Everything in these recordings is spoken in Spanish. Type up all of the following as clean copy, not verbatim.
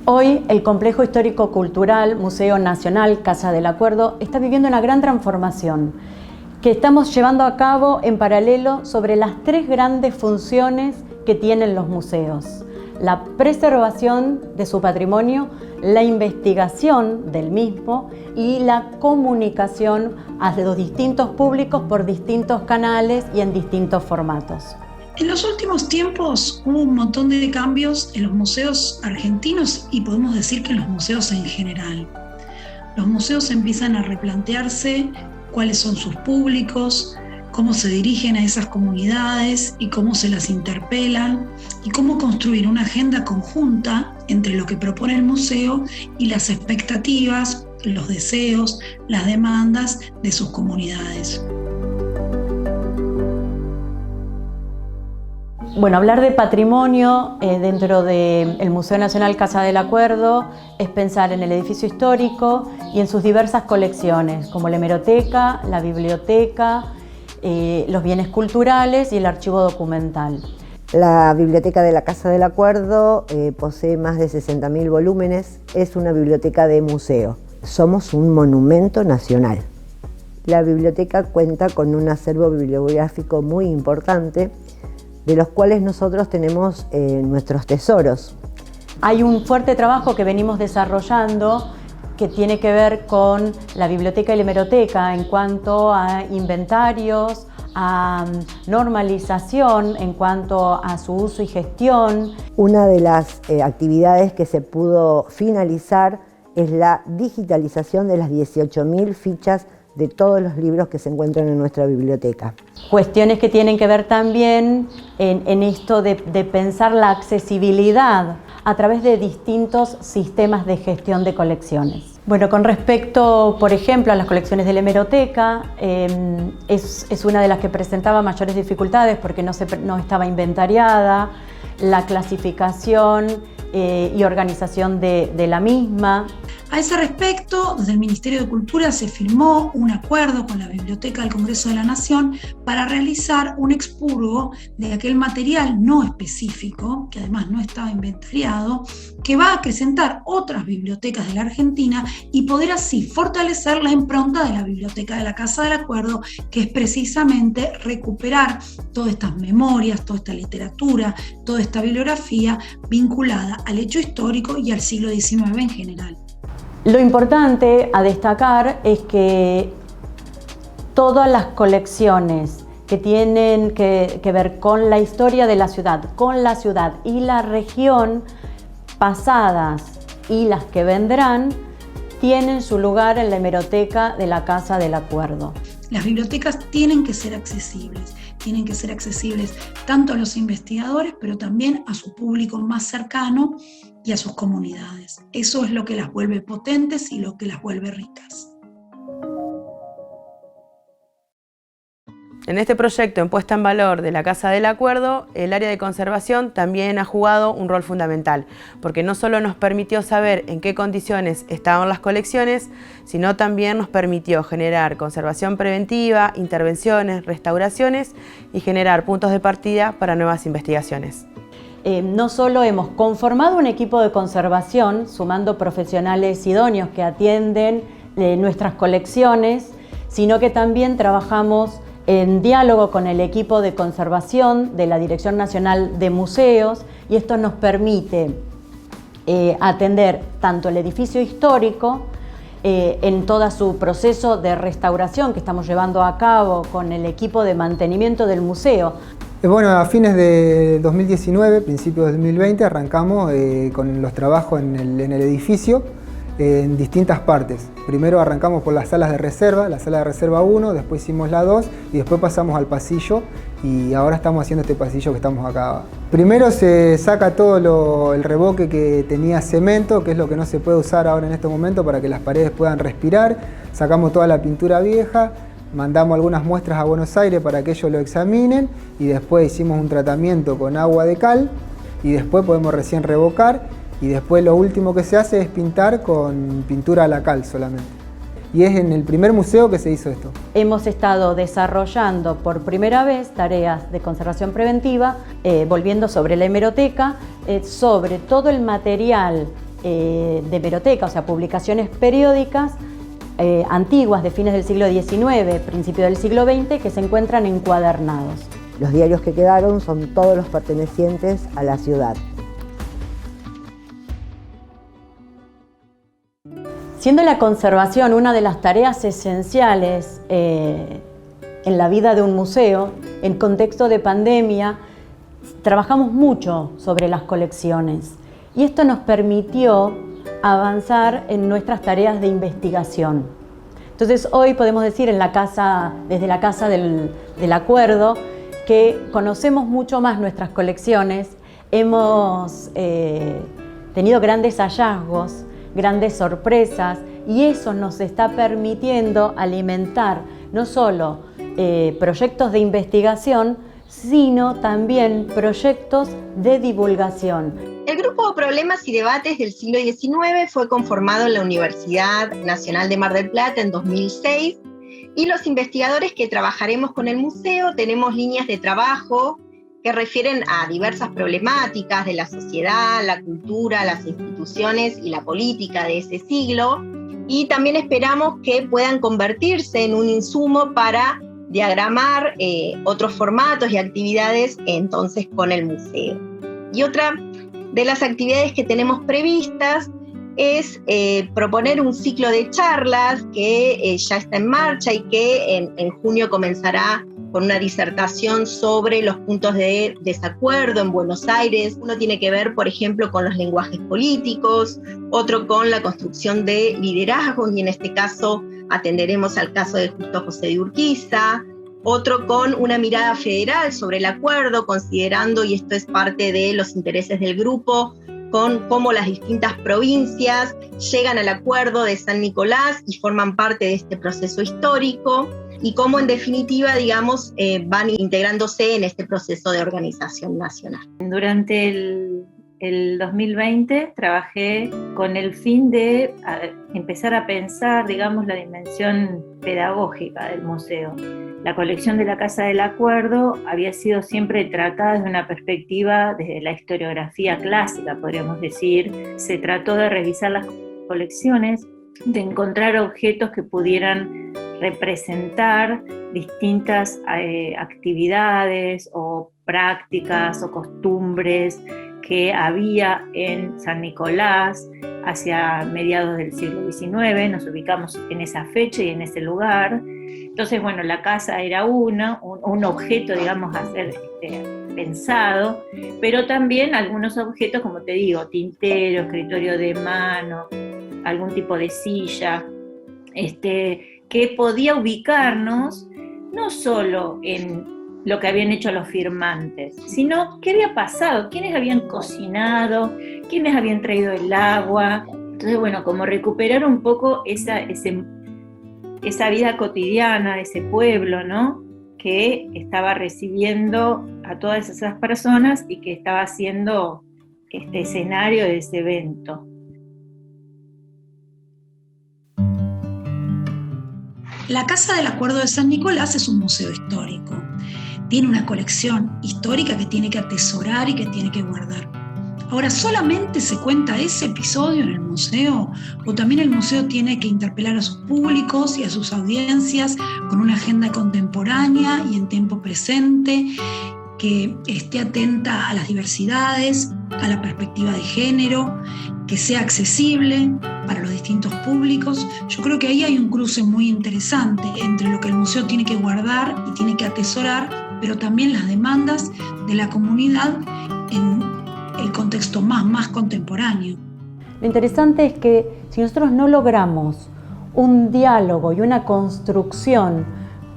Hoy el Complejo Histórico-Cultural Museo Nacional Casa del Acuerdo está viviendo una gran transformación que estamos llevando a cabo en paralelo sobre las tres grandes funciones que tienen los museos: la preservación de su patrimonio, la investigación del mismo y la comunicación a los distintos públicos por distintos canales y en distintos formatos. En los últimos tiempos hubo un montón de cambios en los museos argentinos y podemos decir que en los museos en general. Los museos empiezan a replantearse cuáles son sus públicos, cómo se dirigen a esas comunidades y cómo se las interpelan y cómo construir una agenda conjunta entre lo que propone el museo y las expectativas, los deseos, las demandas de sus comunidades. Bueno, hablar de patrimonio dentro del Museo Nacional Casa del Acuerdo es pensar en el edificio histórico y en sus diversas colecciones, como la hemeroteca, la biblioteca, los bienes culturales y el archivo documental. La Biblioteca de la Casa del Acuerdo posee más de 60.000 volúmenes, es una biblioteca de museo. Somos un monumento nacional. La biblioteca cuenta con un acervo bibliográfico muy importante, de los cuales nosotros tenemos nuestros tesoros. Hay un fuerte trabajo que venimos desarrollando que tiene que ver con la biblioteca y la hemeroteca en cuanto a inventarios, a normalización, en cuanto a su uso y gestión. Una de las actividades que se pudo finalizar es la digitalización de las 18.000 fichas de todos los libros que se encuentran en nuestra biblioteca. Cuestiones que tienen que ver también en esto de pensar la accesibilidad a través de distintos sistemas de gestión de colecciones. Bueno, con respecto, por ejemplo, a las colecciones de la hemeroteca, es una de las que presentaba mayores dificultades porque no estaba inventariada, la clasificación y organización de la misma. A ese respecto, desde el Ministerio de Cultura se firmó un acuerdo con la Biblioteca del Congreso de la Nación para realizar un expurgo de aquel material no específico, que además no estaba inventariado, que va a acrecentar otras bibliotecas de la Argentina y poder así fortalecer la impronta de la Biblioteca de la Casa del Acuerdo, que es precisamente recuperar todas estas memorias, toda esta literatura, toda esta bibliografía vinculada al hecho histórico y al siglo XIX en general. Lo importante a destacar es que todas las colecciones que tienen que ver con la historia de la ciudad y la región, pasadas y las que vendrán, tienen su lugar en la hemeroteca de la Casa del Acuerdo. Las bibliotecas tienen que ser accesibles tanto a los investigadores, pero también a su público más cercano y a sus comunidades. Eso es lo que las vuelve potentes y lo que las vuelve ricas. En este proyecto en puesta en valor de la Casa del Acuerdo, el área de conservación también ha jugado un rol fundamental, porque no solo nos permitió saber en qué condiciones estaban las colecciones, sino también nos permitió generar conservación preventiva, intervenciones, restauraciones y generar puntos de partida para nuevas investigaciones. No solo hemos conformado un equipo de conservación, sumando profesionales idóneos que atienden nuestras colecciones, sino que también trabajamos en diálogo con el equipo de conservación de la Dirección Nacional de Museos, y esto nos permite atender tanto el edificio histórico en todo su proceso de restauración que estamos llevando a cabo con el equipo de mantenimiento del museo. Bueno, a fines de 2019, principios de 2020, arrancamos con los trabajos en el edificio en distintas partes. Primero arrancamos por las salas de reserva, la sala de reserva 1, después hicimos la 2 y después pasamos al pasillo y ahora estamos haciendo este pasillo que estamos acá. Primero se saca todo el revoque que tenía cemento, que es lo que no se puede usar ahora en este momento para que las paredes puedan respirar. Sacamos toda la pintura vieja, mandamos algunas muestras a Buenos Aires para que ellos lo examinen y después hicimos un tratamiento con agua de cal y después podemos recién revocar. Y después lo último que se hace es pintar con pintura a la cal solamente. Y es en el primer museo que se hizo esto. Hemos estado desarrollando por primera vez tareas de conservación preventiva, volviendo sobre la hemeroteca, sobre todo el material de hemeroteca, o sea, publicaciones periódicas antiguas de fines del siglo XIX, principio del siglo XX, que se encuentran encuadernados. Los diarios que quedaron son todos los pertenecientes a la ciudad. Siendo la conservación una de las tareas esenciales en la vida de un museo, en contexto de pandemia, trabajamos mucho sobre las colecciones y esto nos permitió avanzar en nuestras tareas de investigación. Entonces hoy podemos decir desde la Casa del Acuerdo, que conocemos mucho más nuestras colecciones, hemos tenido grandes hallazgos, grandes sorpresas, y eso nos está permitiendo alimentar no solo proyectos de investigación, sino también proyectos de divulgación. El Grupo Problemas y Debates del siglo XIX fue conformado en la Universidad Nacional de Mar del Plata en 2006, y los investigadores que trabajaremos con el museo tenemos líneas de trabajo que refieren a diversas problemáticas de la sociedad, la cultura, las instituciones y la política de ese siglo, y también esperamos que puedan convertirse en un insumo para diagramar otros formatos y actividades entonces con el museo. Y otra de las actividades que tenemos previstas es proponer un ciclo de charlas que ya está en marcha y que en junio comenzará con una disertación sobre los puntos de desacuerdo en Buenos Aires. Uno tiene que ver, por ejemplo, con los lenguajes políticos, otro con la construcción de liderazgos, y en este caso atenderemos al caso de Justo José de Urquiza, otro con una mirada federal sobre el acuerdo, considerando, y esto es parte de los intereses del grupo, con cómo las distintas provincias llegan al acuerdo de San Nicolás y forman parte de este proceso histórico, y cómo en definitiva, digamos, van integrándose en este proceso de organización nacional. Durante el 2020 trabajé con el fin de empezar a pensar, digamos, la dimensión pedagógica del museo. La colección de la Casa del Acuerdo había sido siempre tratada desde una perspectiva desde la historiografía clásica, podríamos decir. Se trató de revisar las colecciones, de encontrar objetos que pudieran representar distintas actividades o prácticas o costumbres que había en San Nicolás hacia mediados del siglo XIX. Nos ubicamos en esa fecha y en ese lugar. Entonces, bueno, la casa era un objeto, digamos, a ser pensado, pero también algunos objetos, como te digo, tintero, escritorio de mano, algún tipo de silla, que podía ubicarnos no solo en lo que habían hecho los firmantes, sino qué había pasado, quiénes habían cocinado, quiénes habían traído el agua. Entonces, bueno, como recuperar un poco esa vida cotidiana de ese pueblo, ¿no?, que estaba recibiendo a todas esas personas y que estaba haciendo este escenario de ese evento. La Casa del Acuerdo de San Nicolás es un museo histórico. Tiene una colección histórica que tiene que atesorar y que tiene que guardar. Ahora, ¿solamente se cuenta ese episodio en el museo? ¿O también el museo tiene que interpelar a sus públicos y a sus audiencias con una agenda contemporánea y en tiempo presente, que esté atenta a las diversidades, a la perspectiva de género, que sea accesible para los distintos públicos? Yo creo que ahí hay un cruce muy interesante entre lo que el museo tiene que guardar y tiene que atesorar, pero también las demandas de la comunidad en el contexto más contemporáneo. Lo interesante es que si nosotros no logramos un diálogo y una construcción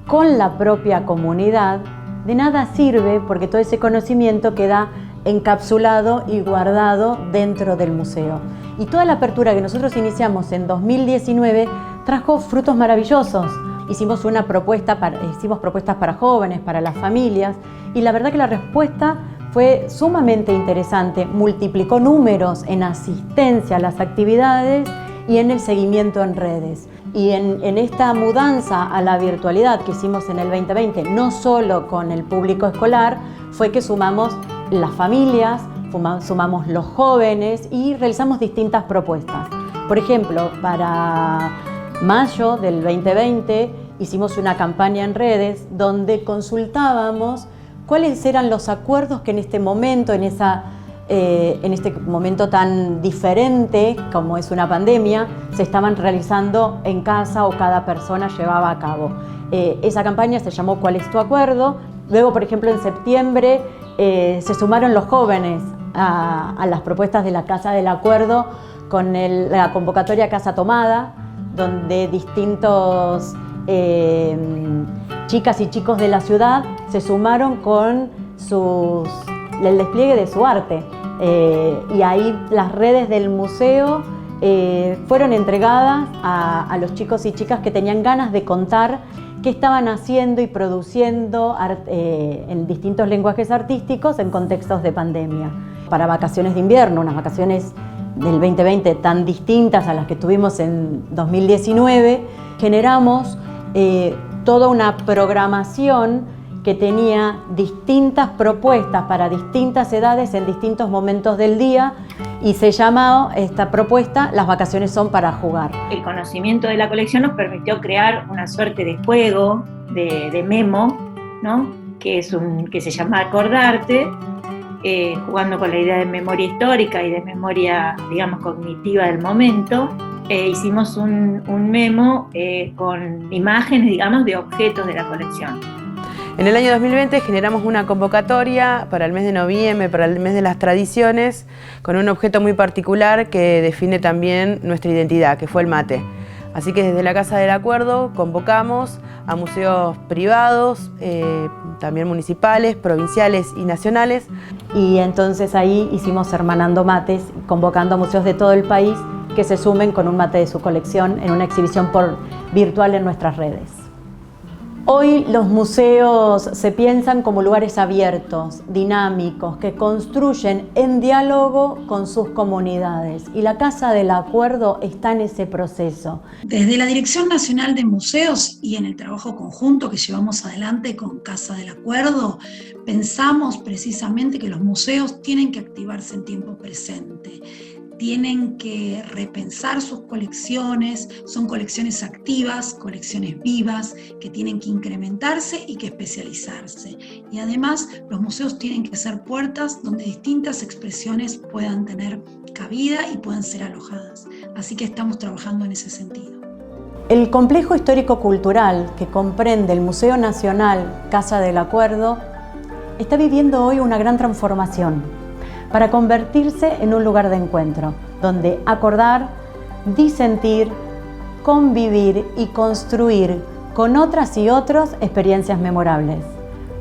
con la propia comunidad, de nada sirve, porque todo ese conocimiento queda encapsulado y guardado dentro del museo. Y toda la apertura que nosotros iniciamos en 2019 trajo frutos maravillosos. Hicimos propuestas para jóvenes, para las familias, y la verdad que la respuesta fue sumamente interesante. Multiplicó números en asistencia a las actividades y en el seguimiento en redes. Y en esta mudanza a la virtualidad que hicimos en el 2020, no solo con el público escolar, fue que sumamos las familias, sumamos los jóvenes y realizamos distintas propuestas. Por ejemplo, para mayo del 2020 hicimos una campaña en redes donde consultábamos cuáles eran los acuerdos que en este momento, en este momento tan diferente como es una pandemia, se estaban realizando en casa o cada persona llevaba a cabo. Esa campaña se llamó ¿Cuál es tu acuerdo? Luego, por ejemplo, en septiembre se sumaron los jóvenes a las propuestas de la Casa del Acuerdo con la convocatoria Casa Tomada, donde distintos chicas y chicos de la ciudad se sumaron con el despliegue de su arte. Y ahí las redes del museo fueron entregadas a los chicos y chicas que tenían ganas de contar qué estaban haciendo y produciendo en distintos lenguajes artísticos en contextos de pandemia. Para vacaciones de invierno, unas vacaciones del 2020 tan distintas a las que tuvimos en 2019, generamos toda una programación que tenía distintas propuestas para distintas edades en distintos momentos del día y se llamaba esta propuesta Las vacaciones son para jugar. El conocimiento de la colección nos permitió crear una suerte de juego, de memo, ¿no? que se llama Acordarte, jugando con la idea de memoria histórica y de memoria, digamos, cognitiva del momento. Hicimos un memo con imágenes, digamos, de objetos de la colección. En el año 2020 generamos una convocatoria para el mes de noviembre, para el mes de las tradiciones, con un objeto muy particular que define también nuestra identidad, que fue el mate. Así que desde la Casa del Acuerdo convocamos a museos privados, también municipales, provinciales y nacionales. Y entonces ahí hicimos Hermanando Mates, convocando a museos de todo el país que se sumen con un mate de su colección en una exhibición virtual en nuestras redes. Hoy los museos se piensan como lugares abiertos, dinámicos, que construyen en diálogo con sus comunidades y la Casa del Acuerdo está en ese proceso. Desde la Dirección Nacional de Museos y en el trabajo conjunto que llevamos adelante con Casa del Acuerdo, pensamos precisamente que los museos tienen que activarse en tiempo presente. Tienen que repensar sus colecciones, son colecciones activas, colecciones vivas, que tienen que incrementarse y que especializarse. Y además, los museos tienen que ser puertas donde distintas expresiones puedan tener cabida y puedan ser alojadas. Así que estamos trabajando en ese sentido. El complejo histórico-cultural que comprende el Museo Nacional Casa del Acuerdo está viviendo hoy una gran transformación para convertirse en un lugar de encuentro, donde acordar, disentir, convivir y construir con otras y otros experiencias memorables,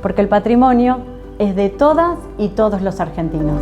porque el patrimonio es de todas y todos los argentinos.